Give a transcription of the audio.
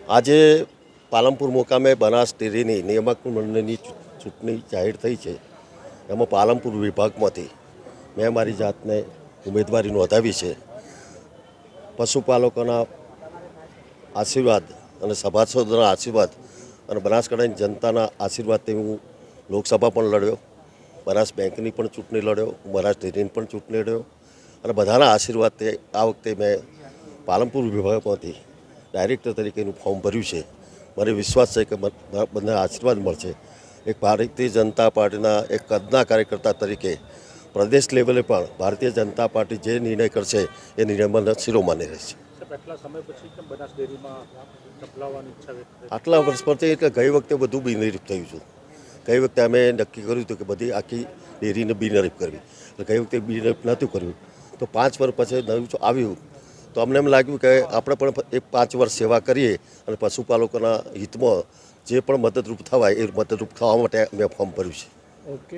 આજે પાલનપુર મુકામે બનાસ ડેરીની નિયામક મંડળની ચૂંટણી જાહેર થઈ છે. એમાં પાલનપુર વિભાગમાંથી મેં મારી જાતને ઉમેદવારી નોંધાવી છે. પશુપાલકોના આશીર્વાદ અને સભાસદોના આશીર્વાદ અને બનાસકાંઠાની જનતાના આશીર્વાદથી હું લોકસભા પણ લડ્યો, બનાસ બેંકની પણ ચૂંટણી લડ્યો, બનાસ ડેરીની પણ ચૂંટણી લડ્યો અને બધાના આશીર્વાદથી આ વખતે મેં પાલનપુર વિભાગમાંથી ડાયરેક્ટર તરીકેનું ફોર્મ ભર્યું છે. મને વિશ્વાસ છે કે બધા આશીર્વાદ મળશે. એક ભારતીય જનતા પાર્ટીના એક કદના કાર્યકર્તા તરીકે પ્રદેશ લેવલે પણ ભારતીય જનતા પાર્ટી જે નિર્ણય કરશે એ નિર્ણયમાં શિરોમાની રહેશે. આટલા વર્ષ પરથી એટલે ગઈ વખતે બધું બિનહરીફ થયું હતું. ગઈ વખતે અમે નક્કી કર્યું હતું કે બધી આખી ડેરીને બિનહરીફ કરવી. એટલે ગઈ વખતે બિનહરીફ નહોતું કર્યું તો 5 વર્ષ પછી નવું આવ્યું તો અમને એમ લાગ્યું કે આપણે પણ એક 5 વર્ષ સેવા કરીએ અને પશુપાલકોના હિતમાં જે પણ મદદરૂપ થવાય એ મદદરૂપ થવા માટે મેં ફોર્મ ભર્યું છે. ઓકે.